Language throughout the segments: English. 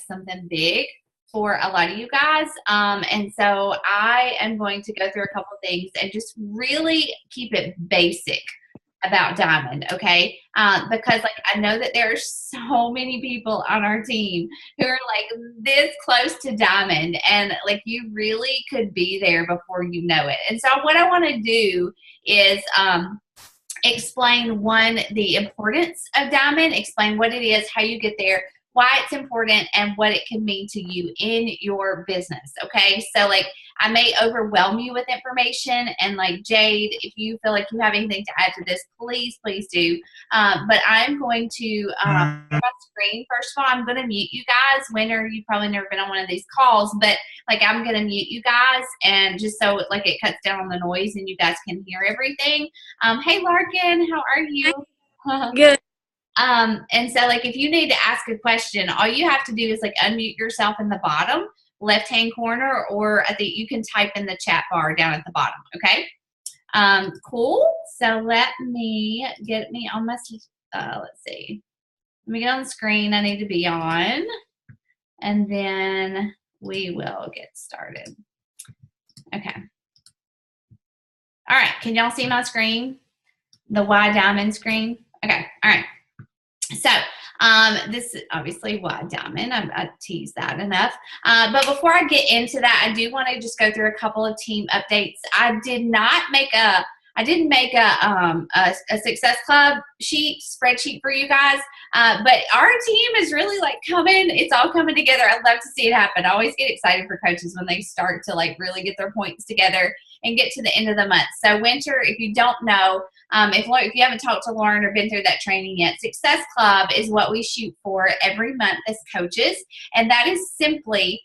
something big for a lot of you guys. And so I am going to go through a couple things and just really keep it basic about Diamond, okay? Because like I know that there are so many people on our team who are like this close to Diamond, and like you really could be there before you know it. And so what I want to do is explain the importance of Diamond, explain what it is, how you get there, why it's important, and what it can mean to you in your business. Okay, so like I may overwhelm you with information, and like Jade, if you feel like you have anything to add to this, please do. But I'm going to share my screen. First of all, I'm going to mute you guys. Winter, you've probably never been on one of these calls, but like I'm going to mute you guys, and just so like it cuts down on the noise and you guys can hear everything. Hey Larkin, how are you? Good. And so like if you need to ask a question, all you have to do is like unmute yourself in the bottom left hand corner, or I think you can type in the chat bar down at the bottom. Okay. Cool. So let me get me on my let's see, let me get on the screen I need to be on, and then we will get started. Okay. All right, can y'all see my screen, the Y Diamond screen? Okay. All right. So this is obviously Y Diamond. I teased that enough. But before I get into that, I do want to just go through a couple of team updates. I didn't make a Success Club spreadsheet for you guys, but our team is really like coming. It's all coming together. I'd love to see it happen. I always get excited for coaches when they start to like really get their points together and get to the end of the month. So Winter, if you don't know, if you haven't talked to Lauren or been through that training yet, Success Club is what we shoot for every month as coaches, and that is simply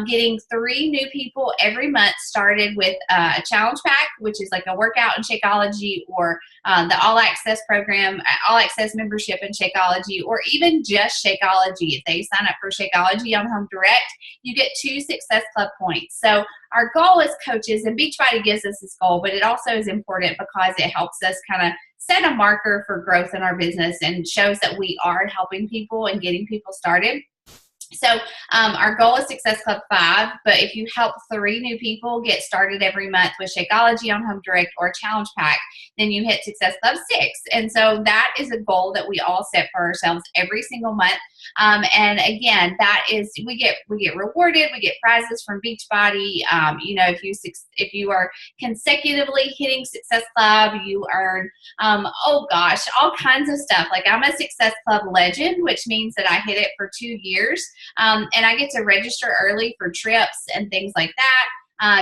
getting 3 new people every month started with a challenge pack, which is like a workout in Shakeology, or the All Access program, All Access membership in Shakeology, or even just Shakeology. If they sign up for Shakeology on Home Direct, you get 2 Success Club points. So our goal as coaches, and Beachbody gives us this goal, but it also is important because it helps us kind of set a marker for growth in our business and shows that we are helping people and getting people started. So our goal is Success Club 5, but if you help 3 new people get started every month with Shakeology on Home Direct or a challenge pack, then you hit Success Club 6. And so that is a goal that we all set for ourselves every single month. And again, that is, we get rewarded, we get prizes from Beachbody. You know, if you are consecutively hitting Success Club, you earn, oh gosh, all kinds of stuff. Like I'm a Success Club legend, which means that I hit it for 2 years. And I get to register early for trips and things like that.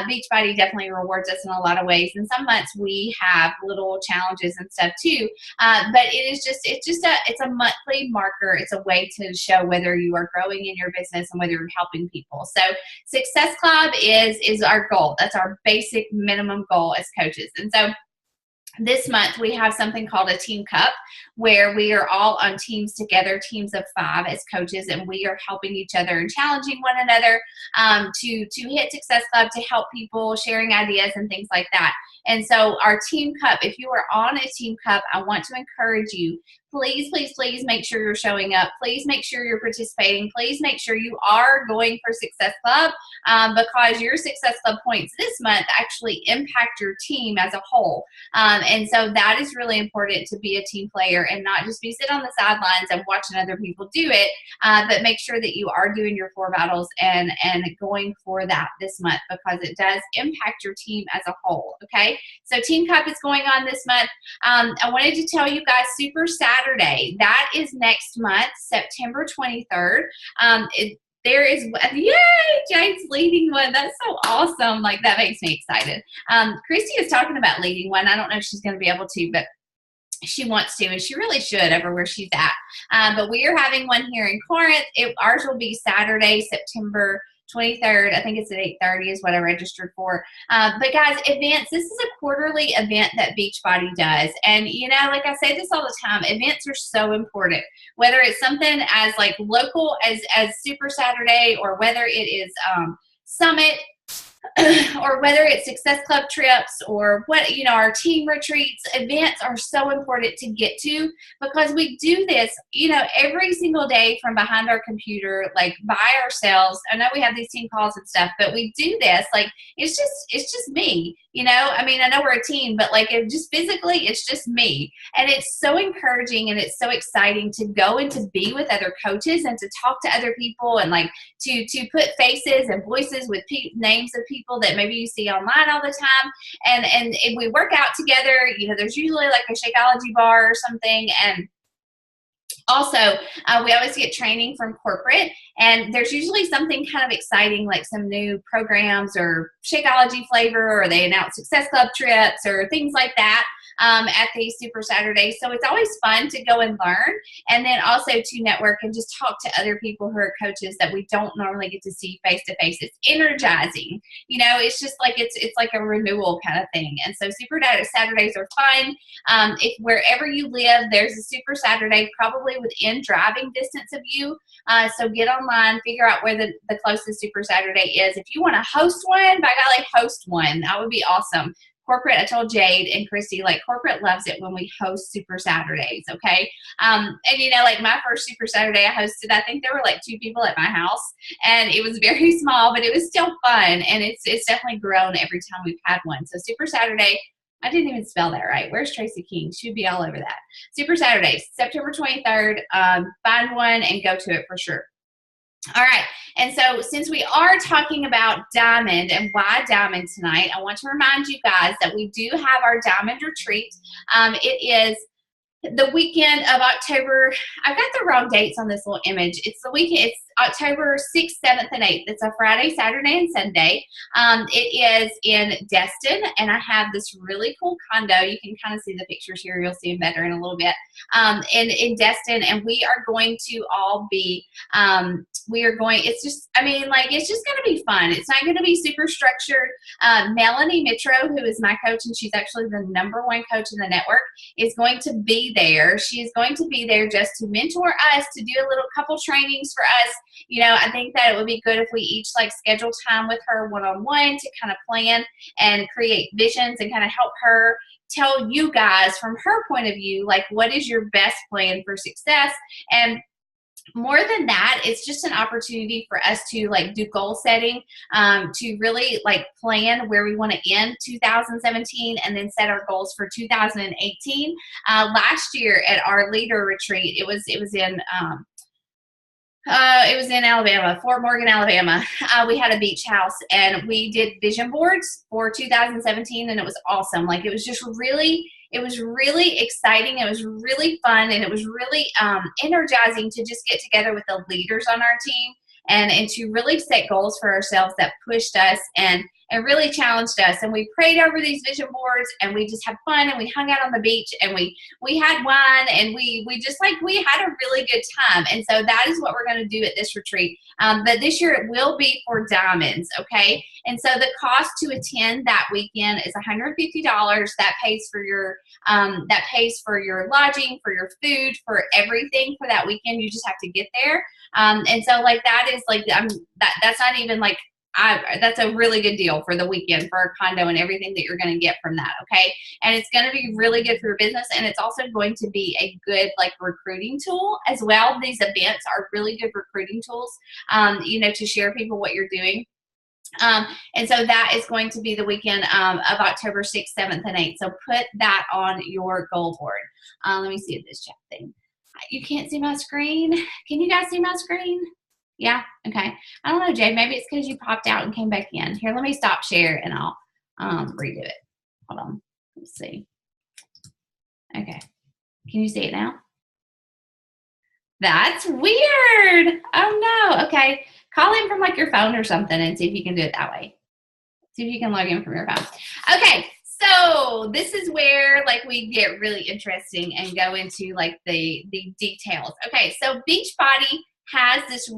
Beachbody definitely rewards us in a lot of ways. And some months we have little challenges and stuff too. But it's a monthly marker. It's a way to show whether you are growing in your business and whether you're helping people. So Success Club is our goal. That's our basic minimum goal as coaches. And so this month we have something called a Team Cup, where we are all on teams together, teams of 5 as coaches, and we are helping each other and challenging one another to hit Success Club, to help people, sharing ideas and things like that. And so our Team Cup, if you are on a Team Cup, I want to encourage you, please make sure you're showing up. Please make sure you're participating. Please make sure you are going for Success Club, because your Success Club points this month actually impact your team as a whole. And so that is really important, to be a team player and not just be sitting on the sidelines and watching other people do it, but make sure that you are doing your 4 battles and going for that this month, because it does impact your team as a whole. Okay, so Team Cup is going on this month. I wanted to tell you guys, Super Saturday, that is next month, September 23rd. There is, yay, Jade's leading one. That's so awesome. Like, that makes me excited. Christy is talking about leading one. I don't know if she's going to be able to, but she wants to, and she really should over where she's at. But we are having one here in Corinth. Ours will be Saturday, September 23rd. I think it's at 8:30 is what I registered for. But guys, events, this is a quarterly event that Beachbody does. And you know, like I say this all the time, events are so important. Whether it's something as like local as Super Saturday, or whether it is Summit, or whether it's Success Club trips or what, you know, our team retreats, events are so important to get to because we do this, you know, every single day from behind our computer, like by ourselves. I know we have these team calls and stuff, but we do this, like, it's just me, you know, I mean, I know we're a team, but like it just physically, it's just me. And it's so encouraging and it's so exciting to go and to be with other coaches and to talk to other people and like to put faces and voices with names of people that maybe you see online all the time, and we work out together. You know, there's usually like a Shakeology bar or something, and also, we always get training from corporate, and there's usually something kind of exciting, like some new programs or Shakeology flavor, or they announce Success Club trips or things like that at these Super Saturdays. So it's always fun to go and learn, and then also to network and just talk to other people who are coaches that we don't normally get to see face to face. It's energizing, you know. It's just like it's like a renewal kind of thing. And so Super Saturdays are fun. If wherever you live, there's a Super Saturday probably within driving distance of you. So get online, figure out where the closest Super Saturday is. If you want to host one, by golly, host one. That would be awesome. Corporate, I told Jade and Christy, like corporate loves it when we host Super Saturdays, okay? And you know, like my first Super Saturday I hosted, I think there were like 2 people at my house, and it was very small, but it was still fun, and it's definitely grown every time we've had one. So Super Saturday, I didn't even spell that right. Where's Tracy King? She'd be all over that. Super Saturdays, September 23rd. Find one and go to it for sure. All right, and so since we are talking about Diamond and why Diamond tonight, I want to remind you guys that we do have our Diamond Retreat. It is the weekend of October. I've got the wrong dates on this little image. It's the weekend. It's October 6th, 7th, and 8th. It's a Friday, Saturday, and Sunday. It is in Destin, and I have this really cool condo. You can kind of see the pictures here. You'll see them better in a little bit. In Destin, and we are going to all be, it's just, I mean, like, it's just going to be fun. It's not going to be super structured. Melanie Mitro, who is my coach, and she's actually the #1 coach in the network, is going to be there. She is going to be there just to mentor us, to do a little couple trainings for us. You know, I think that it would be good if we each like schedule time with her one-on-one to kind of plan and create visions and kind of help her tell you guys from her point of view, like, what is your best plan for success. And more than that, it's just an opportunity for us to like do goal setting, to really like plan where we want to end 2017 and then set our goals for 2018. Last year at our leader retreat, it was in Alabama, Fort Morgan, Alabama. We had a beach house, and we did vision boards for 2017, and it was awesome. Like, it was just really, it was really exciting. It was really fun, and it was really energizing to just get together with the leaders on our team and to really set goals for ourselves that pushed us and really challenged us. And we prayed over these vision boards, and we just had fun, and we hung out on the beach, and we had wine, and we had a really good time. And so that is what we're going to do at this retreat. But this year it will be for diamonds, okay? And so the cost to attend that weekend is $150. That pays for your lodging, for your food, for everything for that weekend. You just have to get there. And so like that is like that's not even like that's a really good deal for the weekend for our condo and everything that you're going to get from that, okay? And it's going to be really good for your business, and it's also going to be a good like recruiting tool as well. These events are really good recruiting tools, you know, to share people what you're doing. And so that is going to be the weekend of October 6th, 7th, and 8th. So put that on your goal board. Let me see this chat thing. You can't see my screen. Can you guys see my screen? Yeah? Okay. I don't know, Jade. Maybe it's because you popped out and came back in. Here, let me stop share, and I'll redo it. Hold on. Let's see. Okay. Can you see it now? That's weird. Oh, no. Okay. Call in from like your phone or something and see if you can do it that way. See if you can log in from your phone. Okay. So this is where like we get really interesting and go into like the details. Okay. So Beachbody has this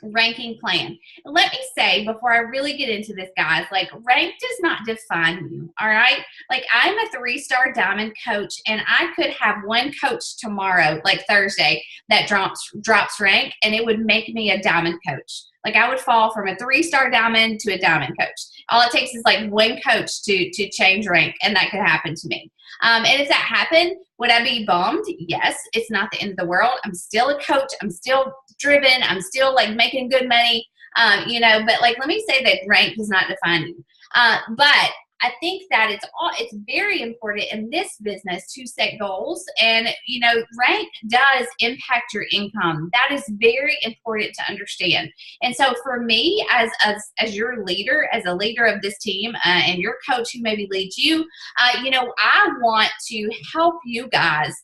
ranking plan. Let me say before I really get into this, guys, like rank does not define you. All right. Like I'm a 3-star diamond coach, and I could have one coach tomorrow, like Thursday, that drops rank, and it would make me a diamond coach. Like I would fall from a 3-star diamond to a diamond coach. All it takes is like one coach to change rank, and that could happen to me. And if that happened, would I be bummed? Yes, it's not the end of the world. I'm still a coach. I'm still driven. I'm still like making good money. But like, let me say that rank does not define you. But I think that it's very important in this business to set goals, and rank does impact your income. That is very important to understand. And so for me, as your leader, as a leader of this team, and your coach who maybe leads you, I want to help you guys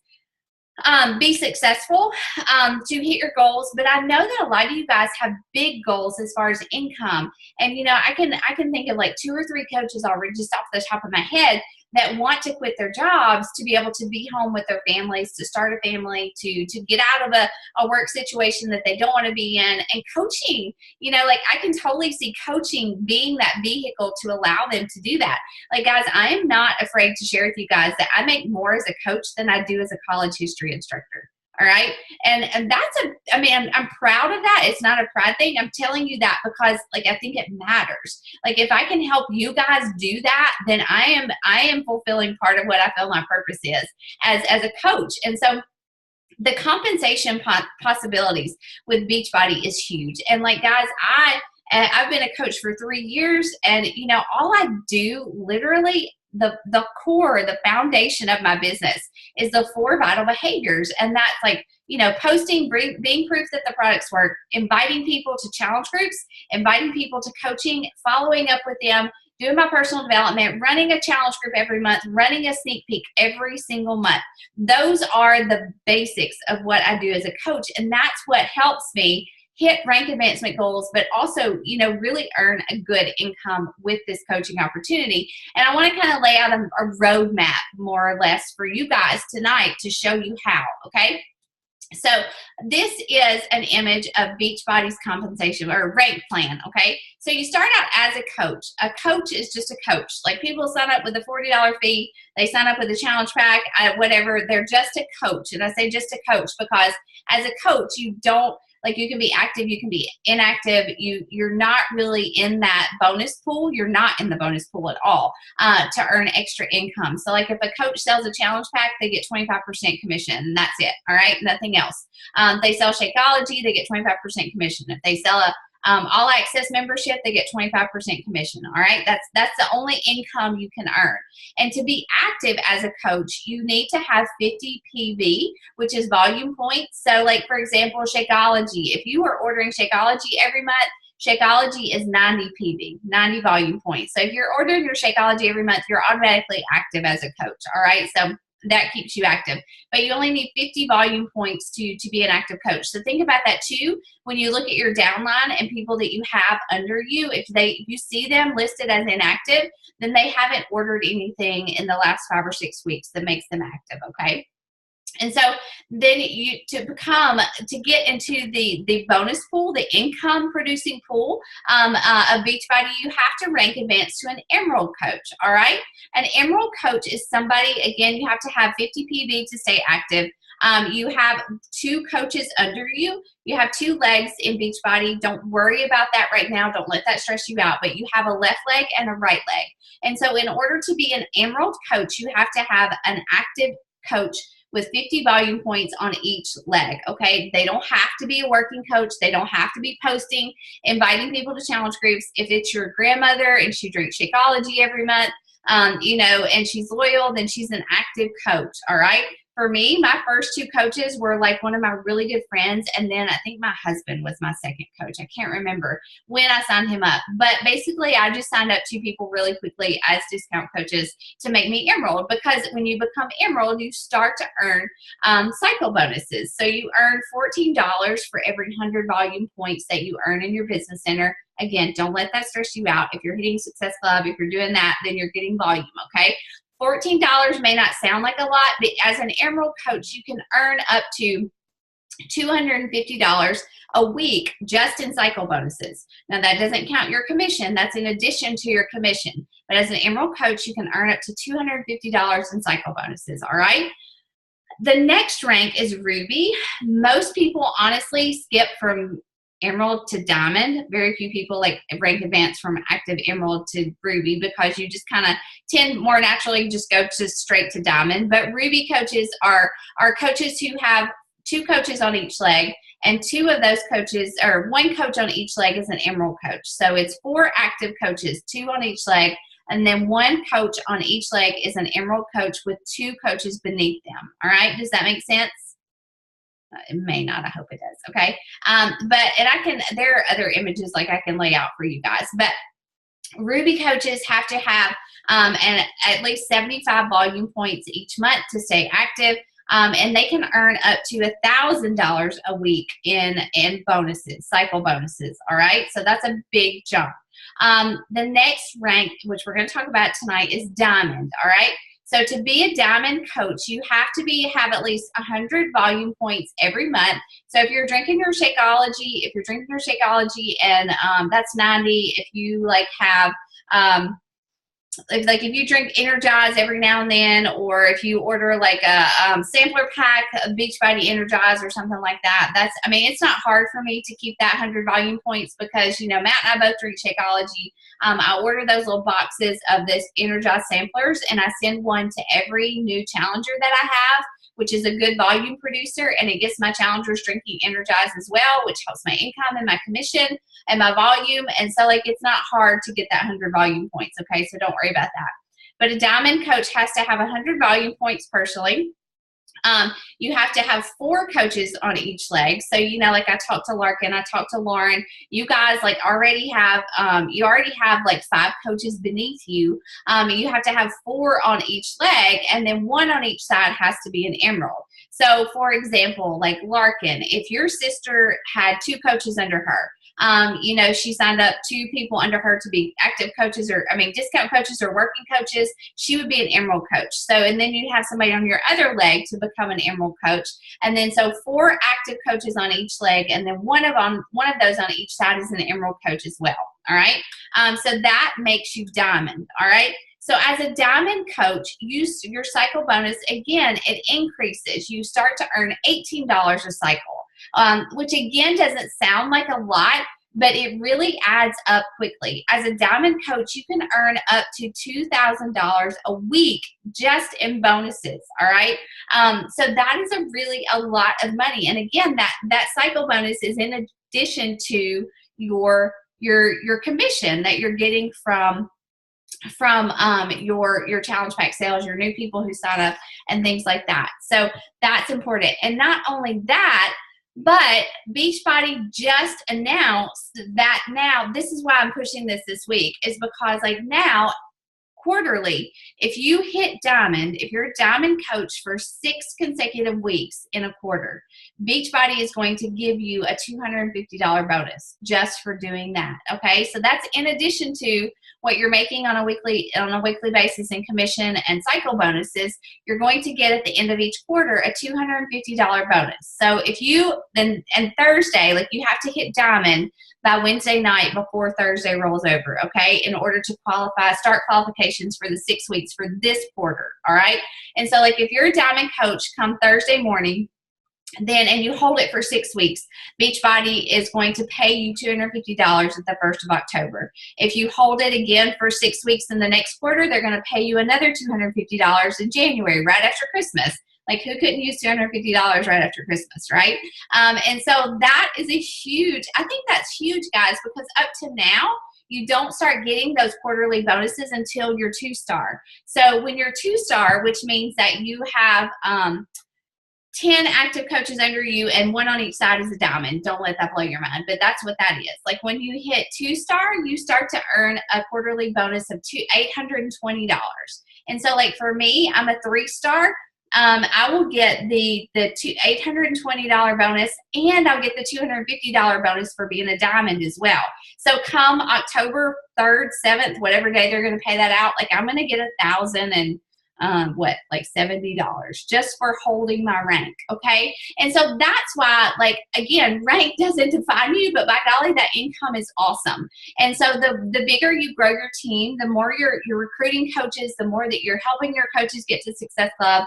be successful, to hit your goals. But I know that a lot of you guys have big goals as far as income. And, I can think of like 2 or 3 coaches already just off the top of my head that want to quit their jobs to be able to be home with their families, to start a family, to get out of a work situation that they don't want to be in. And coaching, like I can totally see coaching being that vehicle to allow them to do that. Like, guys, I am not afraid to share with you guys that I make more as a coach than I do as a college history instructor. All right. And I'm proud of that. It's not a pride thing. I'm telling you that because like, I think it matters. Like if I can help you guys do that, then I am fulfilling part of what I feel my purpose is as a coach. And so the compensation possibilities with Beachbody is huge. And like, guys, I've been a coach for 3 years, and all I do literally, the core, the foundation of my business is the 4 vital behaviors. And that's like, posting, being proof that the products work, inviting people to challenge groups, inviting people to coaching, following up with them, doing my personal development, running a challenge group every month, running a sneak peek every single month. Those are the basics of what I do as a coach. And that's what helps me hit rank advancement goals, but also, really earn a good income with this coaching opportunity. And I want to kind of lay out a roadmap more or less for you guys tonight to show you how, okay? So this is an image of Beachbody's compensation or rank plan, okay? So you start out as a coach. A coach is just a coach. Like people sign up with a $40 fee. They sign up with a challenge pack, whatever. They're just a coach. And I say just a coach because as a coach, you can be active, you can be inactive. You're not really in that bonus pool. You're not in the bonus pool at all to earn extra income. So like if a coach sells a challenge pack, they get 25% commission, and that's it. All right, nothing else. They sell Shakeology, they get 25% commission. If they sell a all access membership, they get 25% commission. All right, that's the only income you can earn. And to be active as a coach, you need to have 50 PV, which is volume points. So like, for example, Shakeology, if you are ordering Shakeology every month, Shakeology is 90 PV, 90 volume points. So if you're ordering your Shakeology every month, you're automatically active as a coach. All right, so that keeps you active. But you only need 50 volume points to be an active coach. So think about that too when you look at your downline and people that you have under you. If you see them listed as inactive, then they haven't ordered anything in the last 5 or 6 weeks that makes them active, okay? And so then to get into the bonus pool, the income producing pool of Beachbody, you have to rank advance to an Emerald coach, all right? An Emerald coach is somebody, again, you have to have 50 PV to stay active. You have 2 coaches under you. You have 2 legs in Beachbody. Don't worry about that right now. Don't let that stress you out. But you have a left leg and a right leg. And so in order to be an Emerald coach, you have to have an active coach with 50 volume points on each leg, okay? They don't have to be a working coach. They don't have to be posting, inviting people to challenge groups. If it's your grandmother and she drinks Shakeology every month, and she's loyal, then she's an active coach, all right? For me, my first 2 coaches were like one of my really good friends, and then I think my husband was my second coach. I can't remember when I signed him up, but basically I just signed up 2 people really quickly as discount coaches to make me Emerald, because when you become Emerald, you start to earn cycle bonuses. So you earn $14 for every 100 volume points that you earn in your business center. Again, don't let that stress you out. If you're hitting Success Club, if you're doing that, then you're getting volume, okay? $14 may not sound like a lot, but as an Emerald coach, you can earn up to $250 a week just in cycle bonuses. Now, that doesn't count your commission. That's in addition to your commission. But as an Emerald coach, you can earn up to $250 in cycle bonuses, all right? The next rank is Ruby. Most people honestly skip from emerald to diamond. Very few people like rank advanced from active emerald to ruby because you just kind of tend more naturally just go to straight to diamond. But ruby coaches are coaches who have 2 coaches on each leg, and 2 of those coaches, or 1 coach on each leg, is an emerald coach. So it's 4 active coaches, 2 on each leg, and then 1 coach on each leg is an emerald coach with 2 coaches beneath them. All right, does that make sense? It may not. I hope it does. Okay, there are other images like I can lay out for you guys, but ruby coaches have to have at least 75 volume points each month to stay active. And they can earn up to $1,000 a week in bonuses, cycle bonuses. All right, so that's a big jump. The next rank, which we're going to talk about tonight, is diamond. All right, so to be a diamond coach, you have to have at least 100 volume points every month. So if you're drinking your Shakeology, and that's 90. If you like have if you drink Energize every now and then, or if you order like a sampler pack of Beachbody Energize or something like that, it's not hard for me to keep that 100 volume points because, you know, Matt and I both drink Shakeology. I order those little boxes of this Energize samplers, and I send one to every new challenger that I have, which is a good volume producer, and it gets my challengers drinking Energize as well, which helps my income and my commission and my volume. And so, like, it's not hard to get that 100 volume points, okay? So don't worry about that. But a diamond coach has to have 100 volume points personally. You have to have 4 coaches on each leg. So, you know, like I talked to Larkin, I talked to Lauren, you guys like already have like 5 coaches beneath you. You have to have 4 on each leg, and then 1 on each side has to be an emerald. So for example, like Larkin, if your sister had 2 coaches under her, you know, she signed up 2 people under her to be active coaches, discount coaches or working coaches, she would be an emerald coach. So, and then you'd have somebody on your other leg to become an emerald coach. And then so 4 active coaches on each leg, and then one of those on each side is an emerald coach as well. All right. So that makes you diamond. All right. So as a diamond coach, your cycle bonus, again, it increases. You start to earn $18 a cycle, which again doesn't sound like a lot, but it really adds up quickly. As a diamond coach, you can earn up to $2,000 a week just in bonuses, all right? So that is a lot of money. And again, that cycle bonus is in addition to your commission that you're getting from your challenge pack sales, your new people who sign up, and things like that. So that's important. And not only that, but Beachbody just announced that now, this is why I'm pushing this week, is because like now, quarterly, if you hit diamond, if you're a diamond coach for 6 consecutive weeks in a quarter, Beachbody is going to give you a $250 bonus just for doing that. Okay, so that's in addition to what you're making on a weekly basis in commission and cycle bonuses. You're going to get at the end of each quarter a $250 bonus. So if you and Thursday, like, you have to hit diamond by Wednesday night before Thursday rolls over, okay, in order to start qualifications for the 6 weeks for this quarter, all right? And so, like, if you're a diamond coach come Thursday morning, and you hold it for 6 weeks, Beachbody is going to pay you $250 at the 1st of October. If you hold it again for 6 weeks in the next quarter, they're going to pay you another $250 in January, right after Christmas. Like, who couldn't use $250 right after Christmas, right? And so that is I think that's huge, guys, because up to now, you don't start getting those quarterly bonuses until you're 2-star. So when you're 2-star, which means that you have 10 active coaches under you and 1 on each side is a diamond. Don't let that blow your mind, but that's what that is. Like, when you hit 2-star, you start to earn a quarterly bonus of $820. And so, like, for me, I'm a 3-star. I will get the $820 bonus, and I'll get the $250 bonus for being a diamond as well. So come October 3rd, 7th, whatever day they're going to pay that out, like, I'm going to get $1,000 what, like $70 just for holding my rank. Okay. And so that's why, like, again, rank doesn't define you, but by golly, that income is awesome. And so the bigger you grow your team, the more you're recruiting coaches, the more that you're helping your coaches get to Success Club,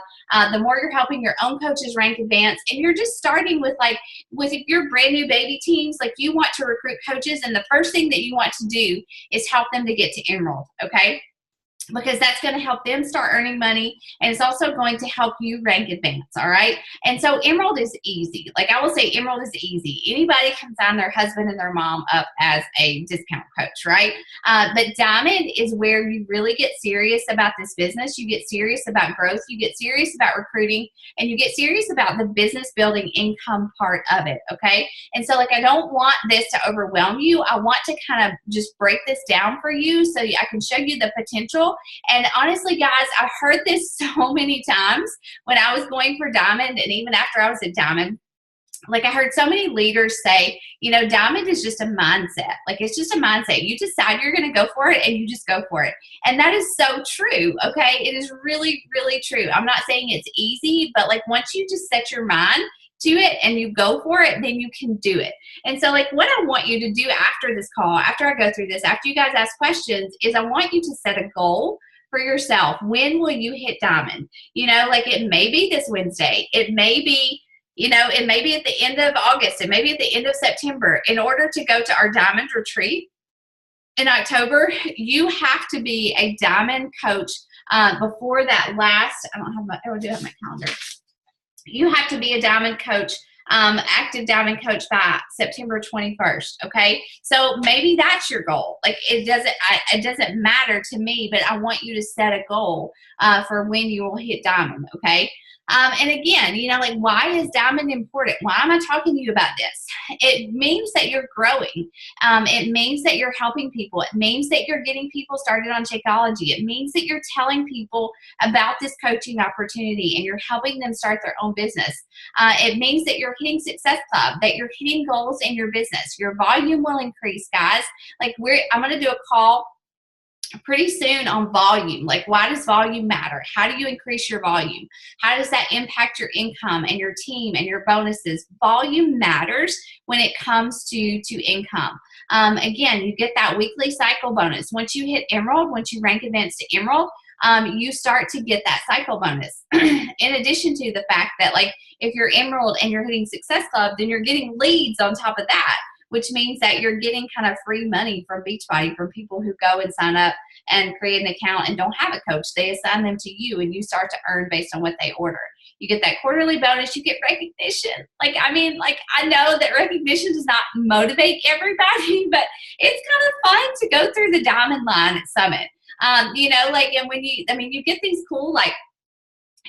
the more you're helping your own coaches rank advance. And you're just starting with if you're brand new baby teams, like, you want to recruit coaches, and the first thing that you want to do is help them to get to Emerald. Okay. Because that's going to help them start earning money, and it's also going to help you rank advance. All right. And so Emerald is easy. Like, I will say Emerald is easy. Anybody can sign their husband and their mom up as a discount coach, right? But Diamond is where you really get serious about this business. You get serious about growth. You get serious about recruiting, and you get serious about the business building income part of it. Okay. And so, like, I don't want this to overwhelm you. I want to kind of just break this down for you so I can show you the potential. And honestly, guys, I've heard this so many times when I was going for Diamond, and even after I was at Diamond. Like, I heard so many leaders say, Diamond is just a mindset. Like, it's just a mindset. You decide you're going to go for it, and you just go for it. And that is so true, okay? It is really, really true. I'm not saying it's easy, but, like, once you just set your mind to it and you go for it, then you can do it. And so, like, what I want you to do after this call, after I go through this, after you guys ask questions, is I want you to set a goal for yourself. When will you hit Diamond? Like, it may be this Wednesday. It may be, it may be at the end of August. It may be at the end of September. In order to go to our Diamond retreat in October, you have to be a Diamond coach before that last, I do have my calendar. You have to be a Diamond coach, active Diamond coach by September 21st. Okay. So maybe that's your goal. Like, it doesn't matter to me, but I want you to set a goal for when you will hit Diamond. Okay. And again, like, why is Diamond important? Why am I talking to you about this? It means that you're growing. It means that you're helping people. It means that you're getting people started on Shakeology. It means that you're telling people about this coaching opportunity, and you're helping them start their own business. It means that you're hitting Success Club, that you're hitting goals in your business. Your volume will increase, guys. Like, I'm going to do a call pretty soon on volume. Like, why does volume matter? How do you increase your volume? How does that impact your income and your team and your bonuses? Volume matters when it comes to income. Again, you get that weekly cycle bonus. Once you hit Emerald, once you rank advance to Emerald, you start to get that cycle bonus. In addition to the fact that, like, if you're Emerald and you're hitting Success Club, then you're getting leads on top of that, which means that you're getting kind of free money from Beachbody from people who go and sign up and create an account and don't have a coach. They assign them to you, and you start to earn based on what they order. You get that quarterly bonus. You get recognition. Like, I know that recognition does not motivate everybody, but it's kind of fun to go through the Diamond line at Summit. And when you get these cool, like,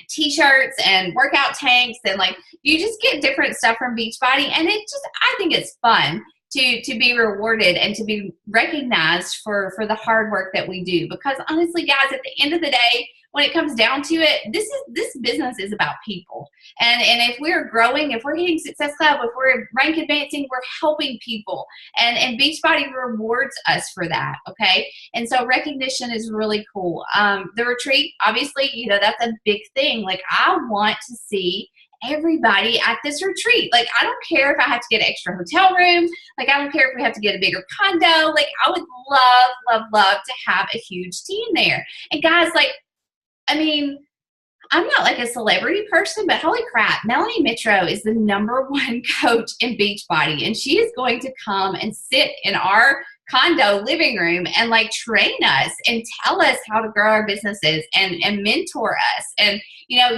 t-shirts and workout tanks, and, like, you just get different stuff from Beachbody, and I think it's fun to be rewarded and to be recognized for the hard work that we do. Because honestly, guys, at the end of the day, when it comes down to it, this business is about people. And if we're growing, if we're hitting Success Club, if we're rank advancing, we're helping people. And Beachbody rewards us for that, okay? And so recognition is really cool. The retreat, obviously, that's a big thing. Like, I want to see everybody at this retreat. Like, I don't care if I have to get an extra hotel room. Like, I don't care if we have to get a bigger condo. Like, I would love to have a huge team there. And guys, like, I'm not like a celebrity person, but holy crap, Melanie Mitro is the #1 coach in Beachbody, and she is going to come and sit in our condo living room and, like, train us and tell us how to grow our businesses and mentor us. And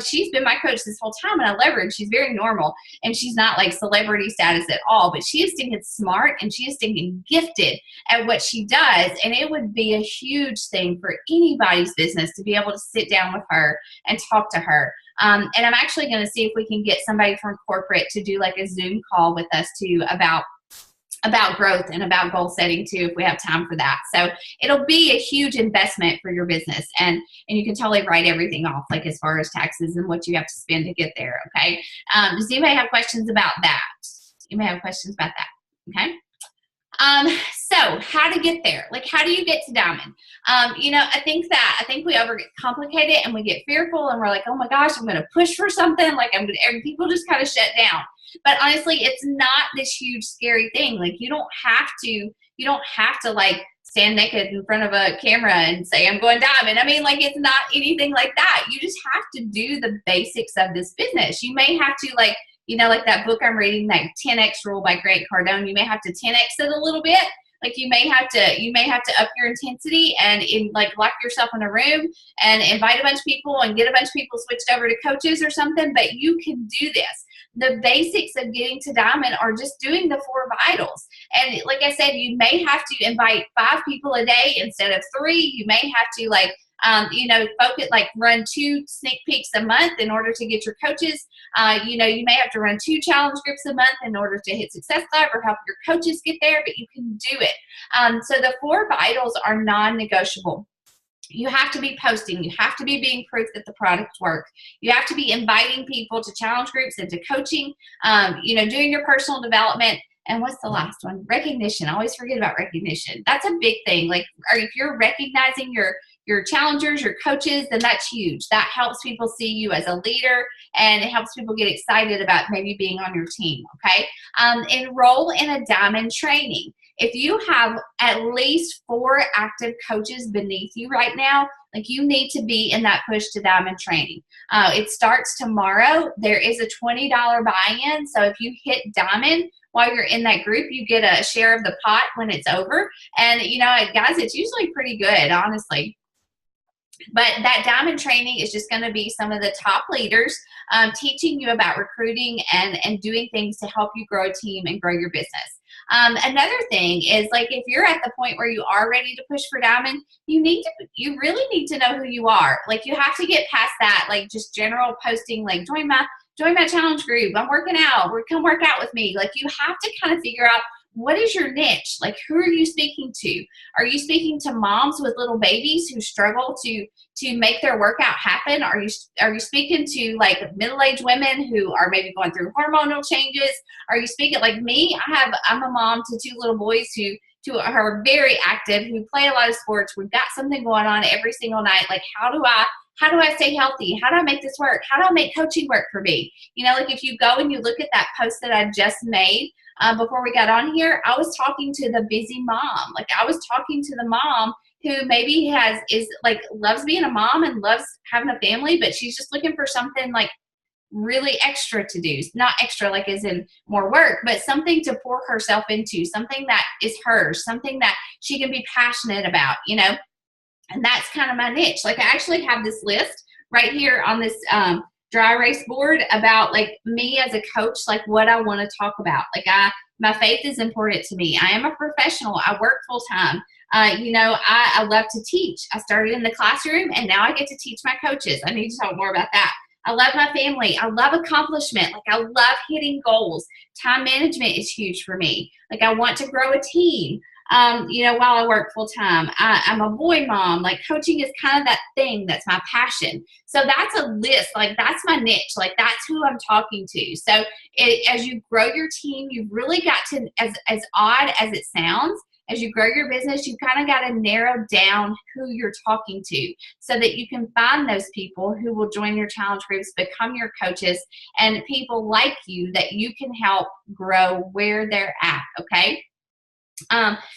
she's been my coach this whole time, and I love her, and she's very normal, and she's not like celebrity status at all, but she is stinking smart, and she is stinking gifted at what she does. And it would be a huge thing for anybody's business to be able to sit down with her and talk to her. And I'm actually going to see if we can get somebody from corporate to do, like, a Zoom call with us too about growth and about goal setting too, if we have time for that. So it'll be a huge investment for your business, and you can totally write everything off, like, as far as taxes and what you have to spend to get there. Okay. Does anybody have questions about that? You may have questions about that. Okay. So how to get there? Like, how do you get to diamond? You know, I think we overcomplicate it and we get fearful and we're like, oh my gosh, I'm going to push for something. Like and people just kind of shut down. But honestly, it's not this huge scary thing. Like you don't have to like stand naked in front of a camera and say, I'm going diamond. I mean, like it's not anything like that. You just have to do the basics of this business. You may have to like, you know, like that book I'm reading, that 10X rule by Grant Cardone, you may have to 10X it a little bit. Like you may have to up your intensity and lock yourself in a room and invite a bunch of people and get a bunch of people switched over to coaches or something, but you can do this. The basics of getting to diamond are just doing the 4 vitals. And like I said, you may have to invite 5 people a day instead of 3. You may have to run 2 sneak peeks a month in order to get your coaches. You may have to run 2 challenge groups a month in order to hit Success Club or help your coaches get there, but you can do it. So the 4 vitals are non-negotiable. You have to be posting. You have to be being proof that the products work. You have to be inviting people to challenge groups and to coaching, doing your personal development. And what's the last one? Recognition. I always forget about recognition. That's a big thing. Like, if you're recognizing your challengers, your coaches, then that's huge. That helps people see you as a leader, and it helps people get excited about maybe being on your team, okay? Enroll in a diamond training. If you have at least 4 active coaches beneath you right now, like you need to be in that push to diamond training. It starts tomorrow. There is a $20 buy-in. So if you hit diamond while you're in that group, you get a share of the pot when it's over. And, guys, it's usually pretty good, honestly. But that diamond training is just going to be some of the top leaders teaching you about recruiting and doing things to help you grow a team and grow your business. Another thing is, like, if you're at the point where you are ready to push for diamond, you really need to know who you are. Like, you have to get past that, like, just general posting, like, join my challenge group. I'm working out. Come work out with me. Like, you have to kind of figure out, what is your niche? Like, who are you speaking to? Are you speaking to moms with little babies who struggle to make their workout happen? Are you speaking to like middle-aged women who are maybe going through hormonal changes? Are you speaking like me? I'm a mom to 2 little boys who are very active, who play a lot of sports. We've got something going on every single night. Like, how do I stay healthy? How do I make this work? How do I make coaching work for me? Like, if you go and you look at that post that I just made before we got on here, I was talking to the busy mom. Like, I was talking to the mom who maybe loves being a mom and loves having a family, but she's just looking for something like really extra to do. Not extra like as in more work, but something to pour herself into, something that is hers, something that she can be passionate about, and that's kind of my niche. Like, I actually have this list right here on this dry erase board about like me as a coach, like what I want to talk about. Like, my faith is important to me. I am a professional. I work full time. I love to teach. I started in the classroom and now I get to teach my coaches. I need to talk more about that. I love my family. I love accomplishment. Like, I love hitting goals. Time management is huge for me. Like, I want to grow a team. While I work full time. I'm a boy mom. Like, coaching is kind of that thing that's my passion. So that's a list. Like, that's my niche. Like, that's who I'm talking to. So as you grow your team, you've really got to, as odd as it sounds, as you grow your business, you kind of got to narrow down who you're talking to so that you can find those people who will join your challenge groups, become your coaches, and people like you that you can help grow where they're at, okay?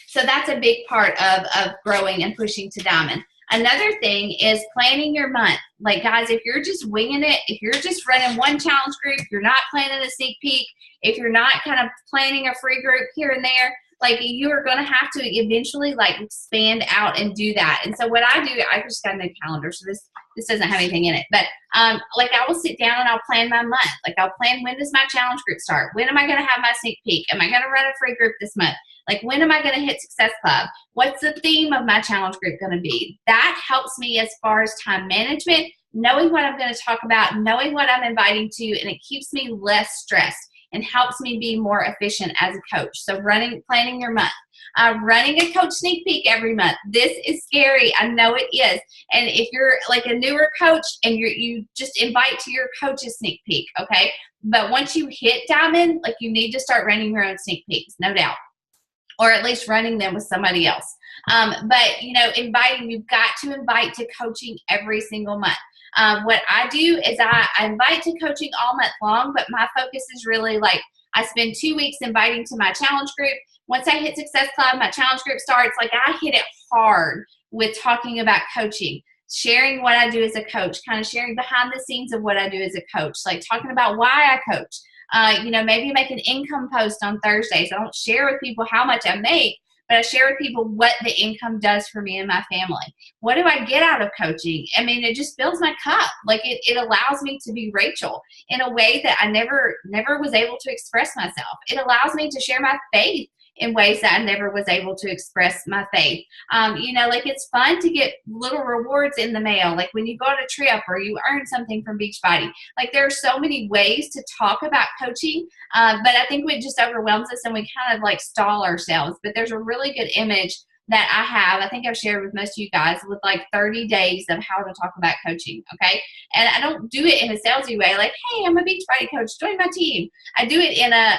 So that's a big part of growing and pushing to diamond. Another thing is planning your month. Like, guys, if you're just winging it, if you're just running one challenge group, you're not planning a sneak peek, if you're not kind of planning a free group here and there, like, you are going to have to eventually like expand out and do that. And so what I do, I just got a new calendar, so this doesn't have anything in it, but like, I will sit down and I'll plan my month. Like, I'll plan, when does my challenge group start? When am I going to have my sneak peek? Am I going to run a free group this month? Like, when am I going to hit Success Club? What's the theme of my challenge group going to be? That helps me as far as time management, knowing what I'm going to talk about, knowing what I'm inviting to, and it keeps me less stressed and helps me be more efficient as a coach. So planning your month. Running a coach sneak peek every month. This is scary. I know it is. And if you're like a newer coach and you just invite to your coach's sneak peek, okay? But once you hit diamond, like, you need to start running your own sneak peeks, no doubt. or at least running them with somebody else. But you know, you've got to invite to coaching every single month. What I do is I invite to coaching all month long, but my focus is really like I spend 2 weeks inviting to my challenge group. Once I hit Success Club, my challenge group starts. Like I hit it hard with talking about coaching, sharing what I do as a coach, kind of sharing behind the scenes of what I do as a coach, like talking about why I coach. You know, maybe make an income post on Thursdays. I don't share with people how much I make, but I share with people what the income does for me and my family. What do I get out of coaching? I mean, it just fills my cup. Like it allows me to be Rachel in a way that I never was able to express myself. It allows me to share my faith in ways that I never was able to express my faith. You know, like it's fun to get little rewards in the mail, like when you go on a trip or you earn something from Beachbody. Like there are so many ways to talk about coaching, but I think it just overwhelms us and we kind of like stall ourselves. But there's a really good image that I have, I think I've shared with most of you guys, with like 30 days of how to talk about coaching, okay? And I don't do it in a salesy way, like, hey, I'm a Beachbody coach, join my team. I do it in a,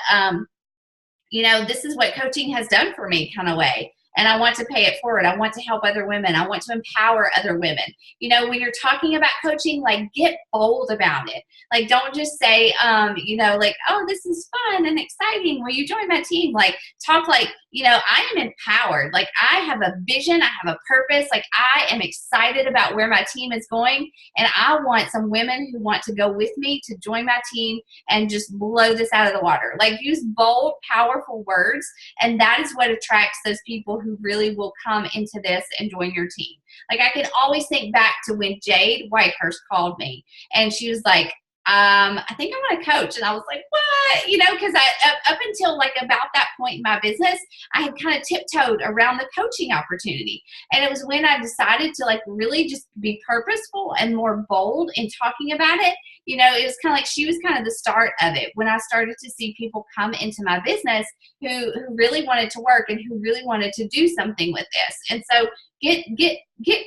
you know, this is what coaching has done for me kind of way. And I want to pay it forward. I want to help other women. I want to empower other women. You know, when you're talking about coaching, like get bold about it. Like don't just say, you know, like, oh, this is fun and exciting. Will you join my team? Like talk like, you know, I am empowered. Like I have a vision. I have a purpose. Like I am excited about where my team is going. And I want some women who want to go with me to join my team and just blow this out of the water. Like use bold, powerful words. And that is what attracts those people who really will come into this and join your team. Like I can always think back to when Jade Whitehurst called me and she was like, I think I want to coach. And I was like, what? You know, because up until like about that point in my business, I had kind of tiptoed around the coaching opportunity. And it was when I decided to like really just be purposeful and more bold in talking about it. You know, it was kind of like she was kind of the start of it when I started to see people come into my business who really wanted to work and who really wanted to do something with this. And so get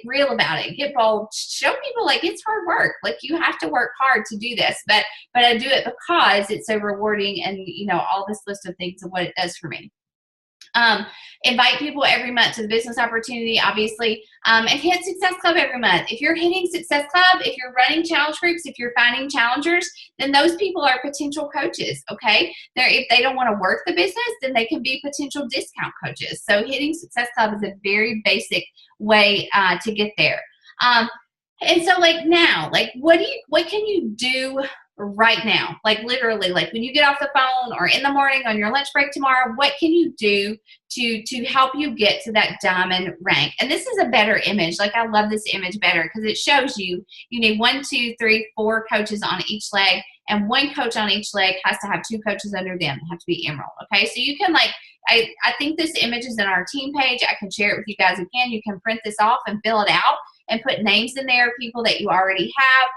real about it. Get bold. Show people like it's hard work. Like you have to work hard to do this, but I do it because it's so rewarding and, you know, all this list of things of what it does for me. Invite people every month to the business opportunity, obviously, and hit Success Club every month. If you're hitting Success Club, if you're running challenge groups, if you're finding challengers, then those people are potential coaches, okay? If they don't want to work the business, then they can be potential discount coaches. So hitting Success Club is a very basic way to get there. And so like now, like what can you do right now? Like literally, like when you get off the phone or in the morning on your lunch break tomorrow, what can you do to help you get to that diamond rank? And this is a better image. Like I love this image better because it shows you need 1, 2, 3, 4 coaches on each leg, and one coach on each leg has to have 2 coaches under them. They have to be emerald. Okay, so you can like I think this image is in our team page. I can share it with you guys again. You can print this off and fill it out and put names in there, people that you already have.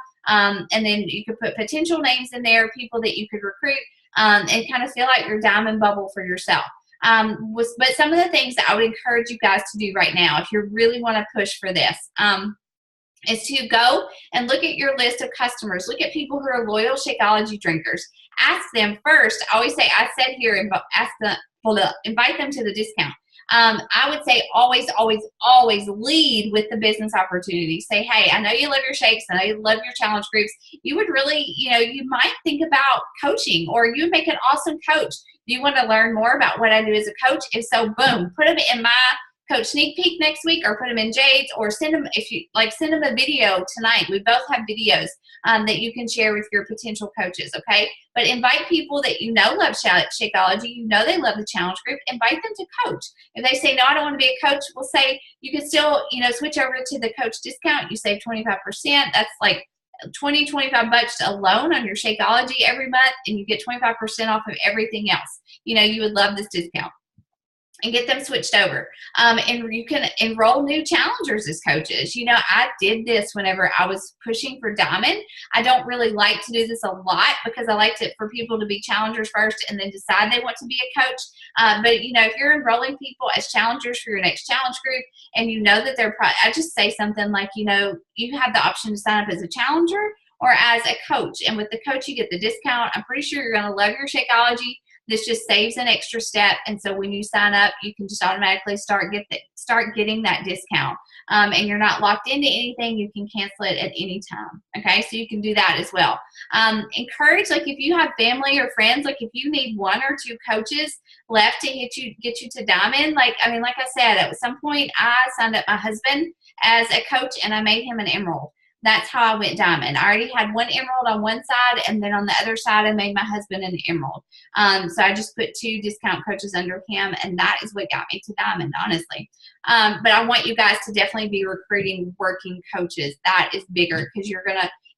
And then you could put potential names in there, people that you could recruit, and kind of feel like your diamond bubble for yourself. But some of the things that I would encourage you guys to do right now, if you really want to push for this, is to go and look at your list of customers. Look at people who are loyal Shakeology drinkers. Ask them first. I always say, I said here, invite them to the discount. I would say always, always, always lead with the business opportunity. Say, hey, I know you love your shakes. I know you love your challenge groups. You would really, you might think about coaching, or you would make an awesome coach. Do you want to learn more about what I do as a coach? If so, boom, put them in my coach sneak peek next week, or put them in Jade's, or send them, if you like, send them a video tonight. We both have videos that you can share with your potential coaches, okay? But invite people that you know love Shakeology, you know they love the challenge group, invite them to coach. If they say, no, I don't want to be a coach, we'll say you can still, switch over to the coach discount. You save 25%. That's like 25 bucks alone on your Shakeology every month, and you get 25% off of everything else. You would love this discount. And get them switched over. And you can enroll new challengers as coaches. I did this whenever I was pushing for Diamond. I don't really like to do this a lot because I like for people to be challengers first and then decide they want to be a coach. But if you're enrolling people as challengers for your next challenge group, and that they're I just say something like, you have the option to sign up as a challenger or as a coach. And with the coach, you get the discount. I'm pretty sure you're going to love your Shakeology. This just saves an extra step. And so when you sign up, you can just automatically start getting that discount. And you're not locked into anything. You can cancel it at any time. Okay, so you can do that as well. Encourage, like if you have family or friends, like if you need 1 or 2 coaches left to get you to Diamond, like I said, at some point I signed up my husband as a coach and I made him an Emerald. That's how I went Diamond. I already had 1 Emerald on one side, and then on the other side I made my husband an Emerald. So I just put 2 discount coaches under him, and that is what got me to Diamond, honestly. But I want you guys to definitely be recruiting working coaches. That is bigger, because you're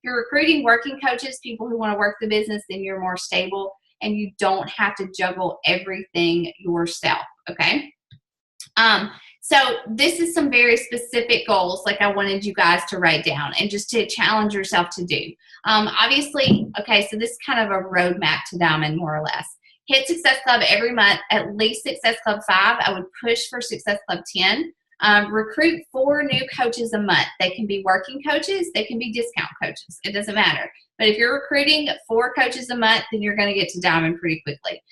recruiting working coaches, people who want to work the business, then you're more stable and you don't have to juggle everything yourself, okay? So this is some very specific goals like I wanted you guys to write down and just to challenge yourself to do. Obviously, okay, so this is kind of a roadmap to Diamond, more or less. Hit Success Club every month, at least Success Club 5. I would push for Success Club 10. Recruit 4 new coaches a month. They can be working coaches. They can be discount coaches. It doesn't matter. But if you're recruiting 4 coaches a month, then you're going to get to Diamond pretty quickly.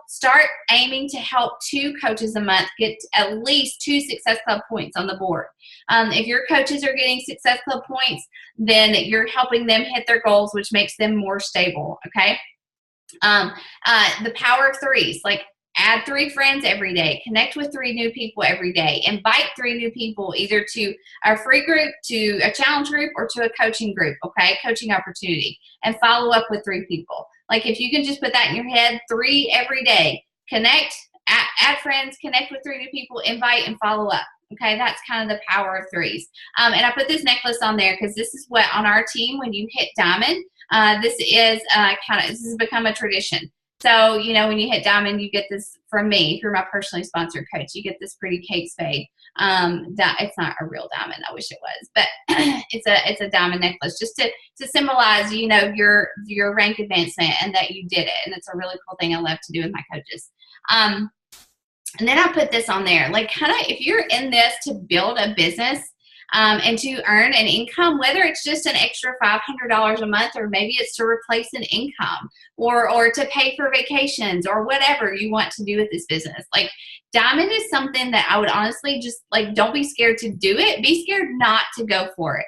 Start aiming to help 2 coaches a month get at least 2 Success Club points on the board. If your coaches are getting Success Club points, then you're helping them hit their goals, which makes them more stable, okay? The power of 3s, like add 3 friends every day, connect with 3 new people every day, invite 3 new people either to a free group, to a challenge group, or to a coaching group, okay, coaching opportunity, and follow up with 3 people. Like if you can just put that in your head, 3 every day, connect, add friends, connect with 3 new people, invite, and follow up. Okay, that's kind of the power of 3s. And I put this necklace on there because this is what on our team, when you hit Diamond, this has become a tradition. So, you know, when you hit Diamond, you get this from me. If you're my personally sponsored coach, you get this pretty Kate Spade. It's not a real diamond. I wish it was, but it's a diamond necklace, just to symbolize, you know, your rank advancement and that you did it. And it's a really cool thing I love to do with my coaches. And then I put this on there, like kind of if you're in this to build a business, and to earn an income, whether it's just an extra $500 a month, or maybe it's to replace an income, or to pay for vacations, or whatever you want to do with this business. Like Diamond is something that I would honestly just like, don't be scared to do it. Be scared not to go for it.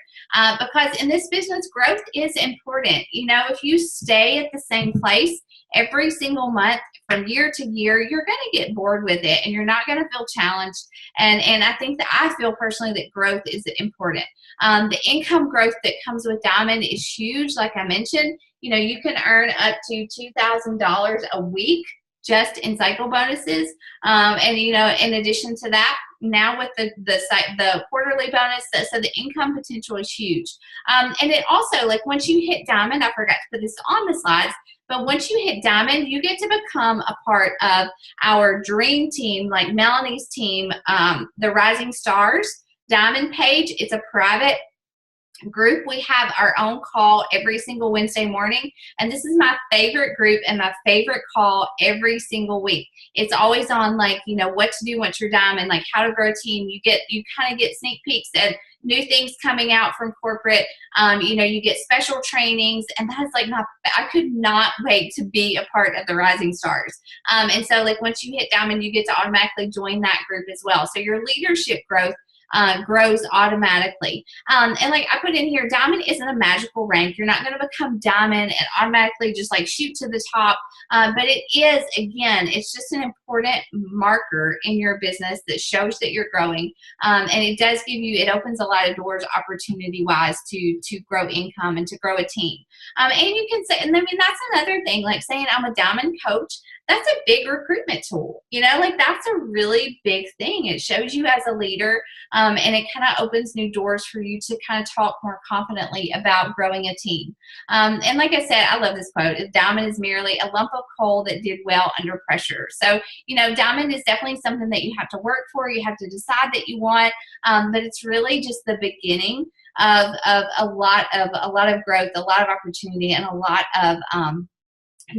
Because in this business, growth is important. You know, if you stay at the same place every single month from year to year, you're going to get bored with it and you're not going to feel challenged. And I feel personally that growth is important. The income growth that comes with Diamond is huge. Like I mentioned, you know, you can earn up to $2,000 a week just in cycle bonuses. And, you know, in addition to that, now with the quarterly bonus, so the income potential is huge. And it also, like once you hit Diamond, I forgot to put this on the slides, but once you hit Diamond, you get to become a part of our dream team, like Melanie's team, the Rising Stars Diamond page. It's a private group. We have our own call every single Wednesday morning, and this is my favorite group and my favorite call every single week. It's always on, like, you know, what to do once you're Diamond, like how to grow a team. You kind of get sneak peeks at new things coming out from corporate. You know, you get special trainings, and that's like I could not wait to be a part of the Rising Stars. And so like once you hit Diamond, you get to automatically join that group as well. So your leadership growth grows automatically. And like I put in here, Diamond isn't a magical rank. You're not going to become Diamond and automatically just like shoot to the top. But it is, again, it's just an important marker in your business that shows that you're growing. And it does give you, it opens a lot of doors opportunity-wise to grow income and to grow a team. And you can say, and I mean, that's another thing, like saying I'm a Diamond coach, that's a big recruitment tool. You know, like that's a really big thing. It shows you as a leader, and it kind of opens new doors for you to kind of talk more confidently about growing a team. And like I said, I love this quote: Diamond is merely a lump of coal that did well under pressure. So, you know, Diamond is definitely something that you have to work for. You have to decide that you want, but it's really just the beginning of a lot of growth, a lot of opportunity, and a lot of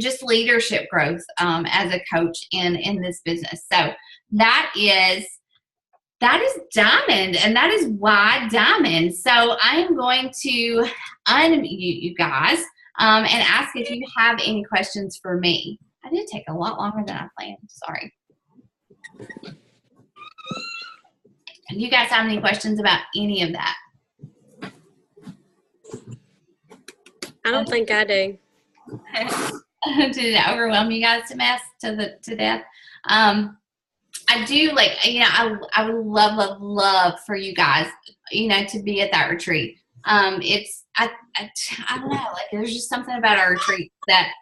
just leadership growth as a coach in this business. So that is Diamond, and that is why Diamond. So I am going to unmute you guys and ask if you have any questions for me. I did take a lot longer than I planned. Sorry. Do you guys have any questions about any of that? I don't think I do. Did it overwhelm you guys to death? I do, like, you know, I would love for you guys, you know, to be at that retreat. It's I don't know, like there's just something about our retreat that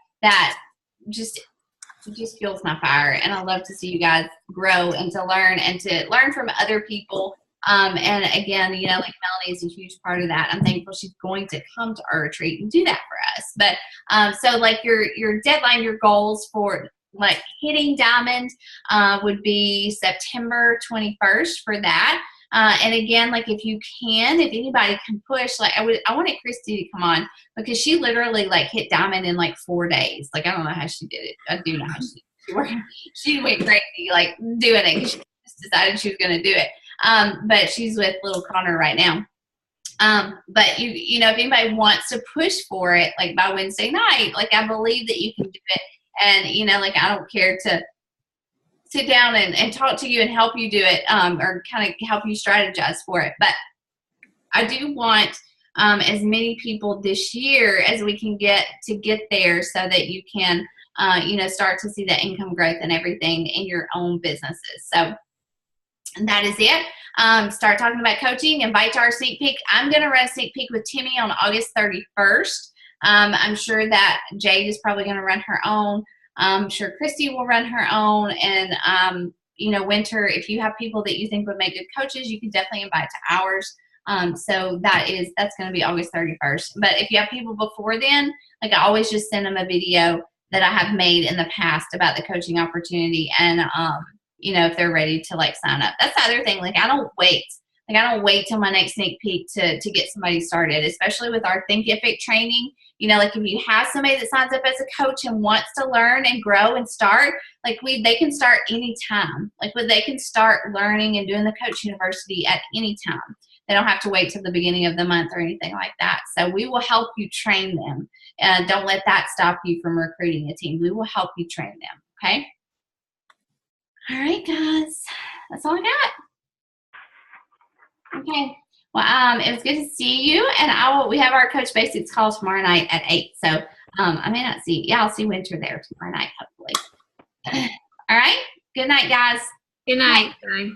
just fuels my fire, and I love to see you guys grow and to learn from other people. And again, you know, like Melanie is a huge part of that. I'm thankful she's going to come to our retreat and do that for us. But so like your deadline, your goals for like hitting diamond would be September 21st for that. And again, like if anybody can push, like I wanted Christy to come on because she literally like hit diamond in like 4 days. Like I don't know how she did it. I do know how she went crazy like doing it because she just decided she was going to do it. But she's with little Connor right now. But you know, if anybody wants to push for it, like by Wednesday night, like I believe that you can do it. And, you know, like I don't care to sit down and talk to you and help you do it, or kind of help you strategize for it. But I do want as many people this year as we can get there so that you can, you know, start to see the income growth and everything in your own businesses. So that is it. Start talking about coaching. Invite to our sneak peek. I'm going to run a sneak peek with Timmy on August 31st. I'm sure that Jade is probably going to run her own. I'm sure Christy will run her own. And, you know, Winter, if you have people that you think would make good coaches, you can definitely invite to ours. So that's going to be August 31st. But if you have people before then, like I always just send them a video that I have made in the past about the coaching opportunity. And, you know, if they're ready to like sign up. That's the other thing. Like I don't wait. Like I don't wait till my next sneak peek to get somebody started, especially with our Thinkific training. You know, like if you have somebody that signs up as a coach and wants to learn and grow and start, like they can start anytime. Like they can start learning and doing the Coach University at any time. They don't have to wait till the beginning of the month or anything like that. So we will help you train them. And don't let that stop you from recruiting a team. We will help you train them. Okay? All right, guys. That's all I got. Okay. Well, it was good to see you. And we have our Coach Basics call tomorrow night at 8. So I may not see. Yeah, I'll see Winter there tomorrow night, hopefully. All right. Good night, guys. Good night. Bye.